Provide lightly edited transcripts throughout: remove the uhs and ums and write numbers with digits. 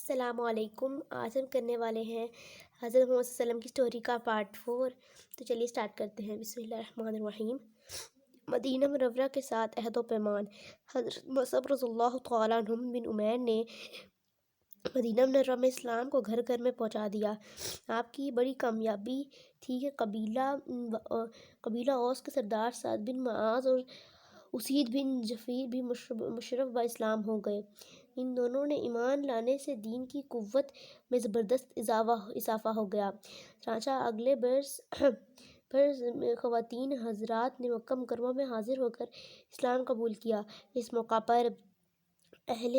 السلام علیکم۔ آج ہم کرنے والے ہیں حضرت محمد صلی اللہ علیہ وسلم کی سٹوری کا پارٹ 4۔ تو چلیے سٹارٹ کرتے ہیں۔ بسم اللہ الرحمن الرحیم۔ مدینہ منورہ کے ساتھ عہد و پیمان۔ حضرت مصعب رضی اللہ تعالیٰ عنہ بن عمیر نے مدینہ منورہ میں اسلام کو گھر گھر میں پہنچا دیا۔ آپ کی بڑی کامیابی تھی کہ قبیلہ اوس کے سردار سعد بن معاذ اور اسید بن جفیر بھی مشرف با اسلام ہو گئے۔ ان دونوں نے ایمان لانے سے دین کی قوت میں زبردست اضافہ ہو گیا۔ چنانچہ اگلے برس خواتین حضرات نے مکہ مکرمہ میں حاضر ہو کر اسلام قبول کیا۔ اس موقع پر اہل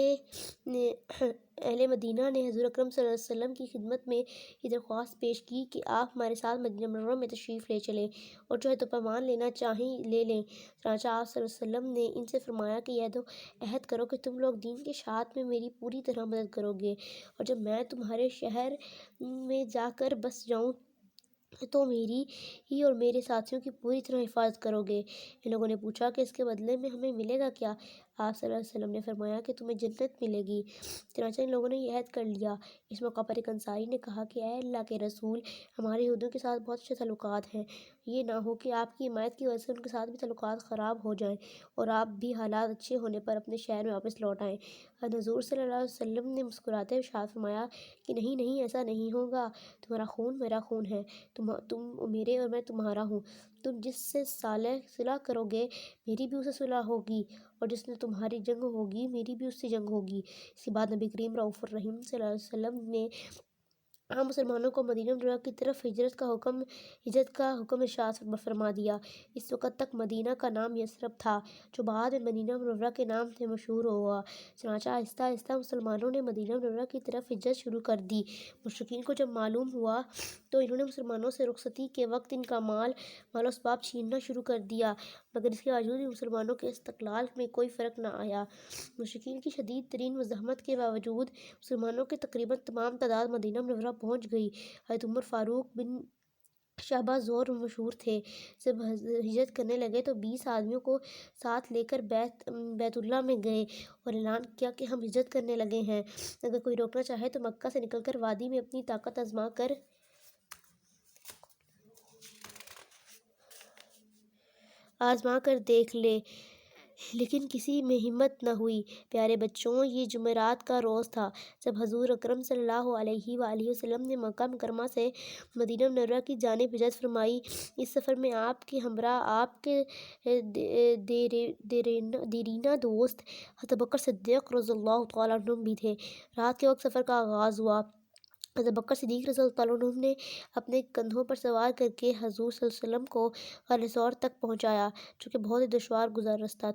مدینہ نے حضور اکرم صلی اللہ علیہ وسلم کی خدمت میں یہ درخواست پیش کی کہ آپ ہمارے ساتھ مدینہ منورہ میں تشریف لے چلیں اور جو عہد و پیمان لینا چاہیں لے لیں۔ چنانچہ آپ صلی اللہ علیہ وسلم نے ان سے فرمایا کہ یہ عہد کرو کہ تم لوگ دین کی اشاعت میں میری پوری طرح مدد کرو گے، اور جب میں تمہارے شہر میں جا کر بس جاؤں تو میری ہی اور میرے ساتھیوں کی پوری طرح حفاظت کرو گے۔ ان لوگوں نے پوچھا کہ اس کے بدلے میں ہمیں ملے گا کیا؟ آپ صلی اللہ علیہ وسلم نے فرمایا کہ تمہیں جنت ملے گی۔ چنانچہ ان لوگوں نے یہ عہد کر لیا۔ اس موقع پر ایک انصاری نے کہا کہ اے اللہ کے رسول، ہمارے یہودیوں کے ساتھ بہت اچھے تعلقات ہیں، یہ نہ ہو کہ آپ کی حمایت کی وجہ سے ان کے ساتھ بھی تعلقات خراب ہو جائیں اور آپ بھی حالات اچھے ہونے پر اپنے شہر میں واپس لوٹ آئیں۔ حضور صلی اللہ علیہ وسلم نے مسکراتے ہوئے ارشاد فرمایا کہ نہیں نہیں، ایسا نہیں ہوگا، تمہارا خون میرا خون ہے، تم میرے اور میں تمہارا ہوں۔ تم جس سے صلح کرو گے میری بھی اس سے صلح ہوگی، اور جس نے تمہاری جنگ ہوگی میری بھی اس سے جنگ ہوگی۔ اس کے بعد نبی کریم رؤوف الرحیم صلی اللہ علیہ وسلم نے عام مسلمانوں کو مدینہ منورہ کی طرف ہجرت کا حکم ارشاد فرما دیا۔ اس وقت تک مدینہ کا نام یثرب تھا، جو بعد میں مدینہ منورہ کے نام سے مشہور ہوا۔ چنانچہ آہستہ آہستہ مسلمانوں نے مدینہ منورہ کی طرف ہجرت شروع کر دی۔ مشرکین کو جب معلوم ہوا تو انہوں نے مسلمانوں سے رخصتی کے وقت ان کا مال و اسباب چھیننا شروع کر دیا، مگر اس کے باوجود بھی مسلمانوں کے استقلال میں کوئی فرق نہ آیا۔ مشرکین کی شدید ترین مزاحمت کے باوجود مسلمانوں کی تقریباً تمام تعداد مدینہ منورہ پہنچ گئی۔ حضرت عمر فاروق بن شہبہ زور مشہور تھے۔ جب ہجرت کرنے لگے تو 20 آدمیوں کو ساتھ لے کر بیت اللہ میں گئے اور اعلان کیا کہ ہم ہجرت کرنے لگے ہیں، اگر کوئی روکنا چاہے تو مکہ سے نکل کر وادی میں اپنی طاقت آزما کر دیکھ لے، لیکن کسی میں ہمت نہ ہوئی۔ پیارے بچوں، یہ جمعرات کا روز تھا جب حضور اکرم صلی اللہ علیہ وآلہ وسلم نے مکہ مکرمہ سے مدینہ منورہ کی جانب ہجرت فرمائی۔ اس سفر میں آپ کے ہمراہ آپ کے دیرینہ دوست حضرت ابوبکر صدیق رضی اللہ تعالیٰ عنہ بھی تھے۔ رات کے وقت سفر کا آغاز ہوا۔ حضرت ابوبکر صدیق رضی اللہ تعالیٰ عنہ نے اپنے کندھوں پر سوار کر کے حضور صلی اللہ علیہ وسلم کو غار ثور تک پہنچایا، جو کہ بہت ہی دشوار گزر رستہ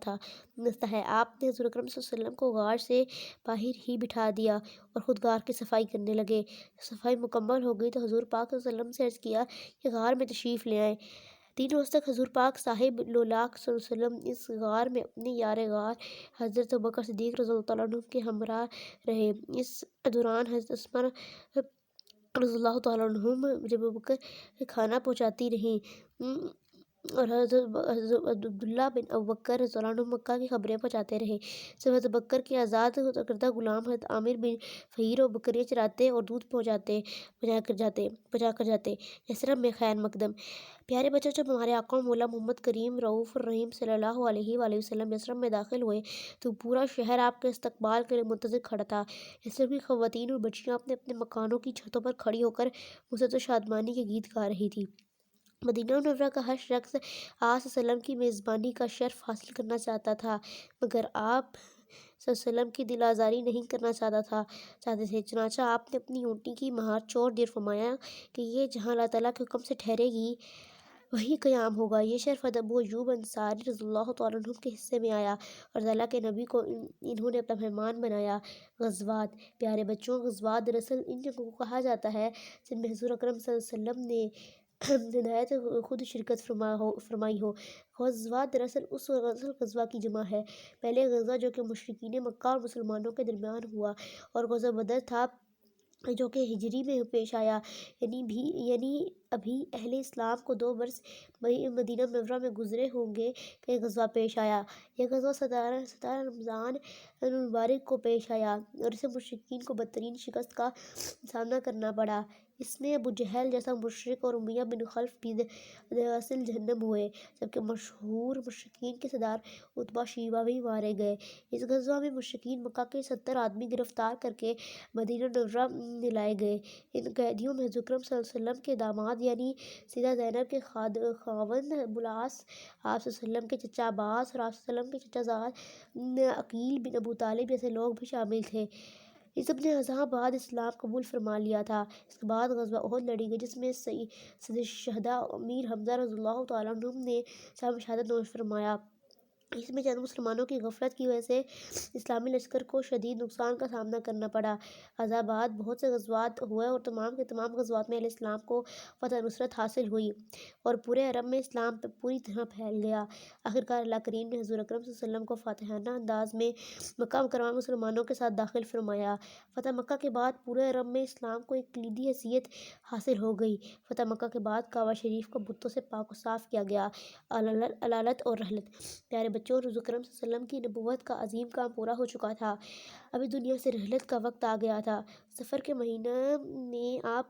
ہے۔ آپ نے حضور اکرم صلی اللہ علیہ وسلم کو غار سے باہر ہی بٹھا دیا اور خود غار کی صفائی کرنے لگے۔ جب صفائی مکمل ہو گئی تو حضور پاک صلی اللہ علیہ وسلم سے عرض کیا کہ غار میں تشریف لے آئیں۔ 3 روز تک حضور پاک صاحب لولاک صلی اللہ علیہ وسلم اس غار میں اپنے یار غار حضرت ابوبکر صدیق رضی اللہ تعالیٰ عنہ کے ہمراہ رہے۔ اس دوران حضرت اسماء رضی اللہ تعالیٰ عنہ جب ابوبکر کھانا پہنچاتی رہیں اور حضرت عبداللہ بن ابوبکر رضی اللہ عنہ مکہ کی خبریں پہنچاتے رہے۔ جب حضرت ابوبکر کے آزاد کردہ غلام حضرت عامر بن فہیر اور بکریاں چراتے اور دودھ پہنچا کر جاتے یثرب میں خیر مقدم۔ پیارے بچوں، جب ہمارے آقا مولا محمد کریم رؤوف الرحیم صلی اللہ علیہ وآلہ وسلم یثرب میں داخل ہوئے تو پورا شہر آپ کے استقبال کے لیے منتظر کھڑا تھا۔ یثرب کی خواتین اور بچیاں اپنے اپنے مکانوں کی چھتوں پر کھڑی ہو کر مسرت و شادمانی کے گیت گا رہی تھیں۔ مدینہ منورہ کا ہر شخص آپ صلی اللہ علیہ وسلم کی میزبانی کا شرف حاصل کرنا چاہتا تھا، مگر آپ صلی اللہ علیہ وسلم کی دل آزاری نہیں کرنا چاہتے تھے۔ چنانچہ آپ نے اپنی اونٹنی کی مہار چھوڑ دی اور فرمایا کہ یہ جہاں اللہ تعالیٰ کے حکم سے ٹھہرے گی وہیں قیام ہوگا۔ یہ شرف حضرت ابو ایوب انصاری رضی اللہ تعالیٰ عنہ کے حصے میں آیا اور اللہ کے نبی کو انہوں نے اپنا مہمان بنایا۔ غزوات۔ پیارے بچوں، غزوات دراصل ان جنگوں کو کہا جاتا ہے جن میں حضور اکرم صلی اللہ علیہ وسلم نے ہدایت خود شرکت فرمائی ہو۔ غزوات دراصل اس غزوہ کی جمع ہے۔ پہلے غزوہ جو کہ مشرکین مکہ اور مسلمانوں کے درمیان ہوا اور غزوہ بدر تھا جو کہ ہجری میں پیش آیا، یعنی ابھی اہل اسلام کو 2 برس مدینہ منورہ میں گزرے ہوں گے کہ ایک غزوہ پیش آیا۔ یہ غزوہ 17 رمضان المبارک کو پیش آیا اور اسے مشرکین کو بدترین شکست کا سامنا کرنا پڑا۔ اس میں ابو جہل جیسا مشرک اور امیہ بن خلف بھی دراصل جہنم ہوئے، جبکہ مشہور مشرکین کے سردار عتبہ شیبہ بھی مارے گئے۔ اس غزوہ میں مشرکین مکہ کے 70 آدمی گرفتار کر کے مدینہ منورہ لائے گئے۔ ان قیدیوں میں حضور اکرم صلی اللہ علیہ وسلم کے داماد یعنی سیدہ زینب کے خاوند ابوالعاص، آپ صلی اللہ علیہ وسلم کے چچا عباس اور آپ صلی اللہ علیہ وسلم کے چچا زاد عقیل بن ابو طالب جیسے لوگ بھی شامل تھے۔ اس سب نے ازاں بعد اسلام قبول فرما لیا تھا۔ اس کے بعد غزوہ احد لڑی گئی، جس میں سید الشہداء امیر حمزہ رضی اللہ تعالیٰ عنہ نے شام شہادت نوش فرمایا۔ اس میں چند مسلمانوں کی غفلت کی وجہ سے اسلامی لشکر کو شدید نقصان کا سامنا کرنا پڑا۔ ازاں بعد بہت سے غزوات ہوئے اور تمام کے تمام غزوات میں اہل اسلام کو فتح نصرت حاصل ہوئی اور پورے عرب میں اسلام پوری طرح پھیل گیا۔ آخرکار اللہ کریم نے حضور اکرم صلی اللہ علیہ وسلم کو فاتحانہ انداز میں مکہ مکرمہ میں مسلمانوں کے ساتھ داخل فرمایا۔ فتح مکہ کے بعد پورے عرب میں اسلام کو ایک کلیدی حیثیت حاصل ہو گئی۔ فتح مکہ کے بعد کعبہ شریف کو بتوں سے پاک و صاف کیا گیا۔ علالت اور رحلت۔ پیارے بچوں، حضور اکرم صلی اللہ علیہ وسلم کی نبوت کا عظیم کام پورا ہو چکا تھا، ابھی دنیا سے رحلت کا وقت آ گیا تھا۔ سفر کے مہینہ میں آپ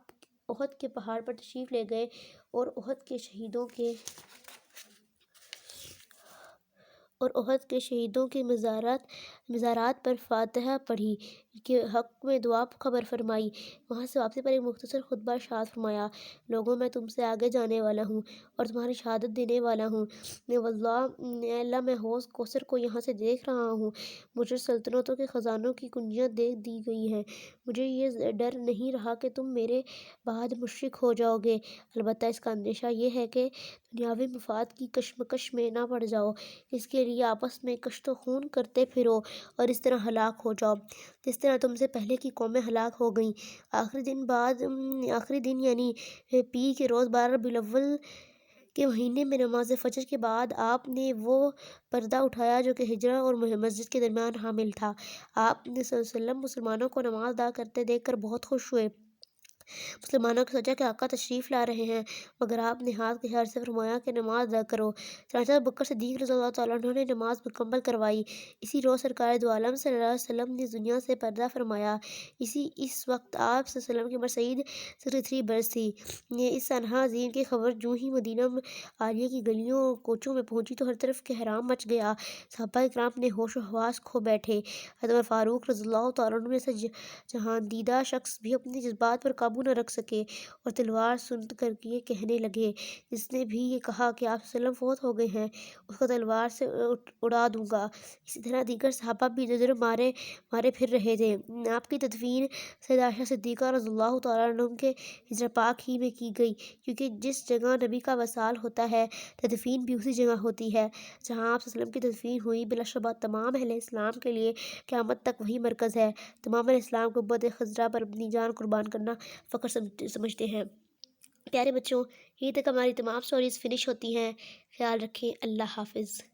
احد کے پہاڑ پر تشریف لے گئے اور احد کے شہیدوں کے مزارات پر فاتحہ پڑھی، کے حق میں دعا خبر فرمائی۔ وہاں سے واپسی پر ایک مختصر خطبہ ارشاد فرمایا: لوگوں، میں تم سے آگے جانے والا ہوں اور تمہاری شہادت دینے والا ہوں۔ اے اللہ، میں حوض کوثر کو یہاں سے دیکھ رہا ہوں، مجھے سلطنتوں کے خزانوں کی کنجیاں دے دی گئی ہیں، مجھے یہ ڈر نہیں رہا کہ تم میرے بعد مشرک ہو جاؤ گے، البتہ اس کا اندیشہ یہ ہے کہ دنیاوی مفاد کی کشمکش میں نہ پڑ جاؤ، اس کے لیے آپس میں کشت و خون کرتے پھرو اور اس طرح ہلاک ہو جاؤ جس طرح تم سے پہلے کی قومیں ہلاک ہو گئیں۔ آخری دن یعنی پیر کے روز 12 ربیع الاول کے مہینے میں نماز فجر کے بعد آپ نے وہ پردہ اٹھایا جو کہ حجرہ اور مسجد کے درمیان حامل تھا۔ آپ نے صلی اللہ علیہ وسلم مسلمانوں کو نماز ادا کرتے دیکھ کر بہت خوش ہوئے۔ مسلمانوں نے سوچا کہ آقا تشریف لا رہے ہیں، مگر آپ نے ہاتھ کے اشارے سے فرمایا کہ نماز ادا کرو۔ چنانچہ ابو بکر صدیق رضی اللہ تعالیٰ عنہ نے نماز مکمل کروائی۔ اسی روز سرکار دو عالم صلی اللہ علیہ وسلم نے دنیا سے پردہ فرمایا۔ اس وقت آپ صلی اللہ علیہ وسلم کی عمر سعید 63 برس تھی۔ اس سانحہ عظیم کی خبر جوں ہی مدینہ عالیہ کی گلیوں اور کوچوں میں پہنچی تو ہر طرف کوہرام مچ گیا۔ صحابہ کرام اپنے ہوش و حواس کھو بیٹھے۔ حضرت عمر فاروق رضی اللہ تعالیٰ عنہ جیسا جہاندیدہ شخص بھی اپنے جذبات پر قابو نہ رکھ سکے اور تلوار سند کر کے کہنے لگے: جس نے بھی یہ کہا کہ آپ صلی اللہ علیہ وسلم فوت ہو گئے ہیں، اس کو تلوار سے اڑا دوں گا۔ اسی طرح دیگر صحابہ بھی ادھر ادھر مارے پھر رہے تھے۔ آپ کی تدفین سیدہ عائشہ صدیقہ رضی اللہ تعالیٰ عنہ کے حجرہ پاک ہی میں کی گئی، کیونکہ جس جگہ نبی کا وصال ہوتا ہے تدفین بھی اسی جگہ ہوتی ہے۔ جہاں آپ صلی اللہ علیہ وسلم کی تدفین ہوئی، بلا شبہ تمام اہل اسلام کے لیے قیامت تک وہی مرکز ہے۔ تمام اہل اسلام کو قبۃ خضرا پر اپنی جان قربان کرنا فخر سمجھتے ہیں۔ پیارے بچوں، یہیں تک ہماری تمام سٹوریز فنش ہوتی ہیں۔ خیال رکھیں۔ اللہ حافظ۔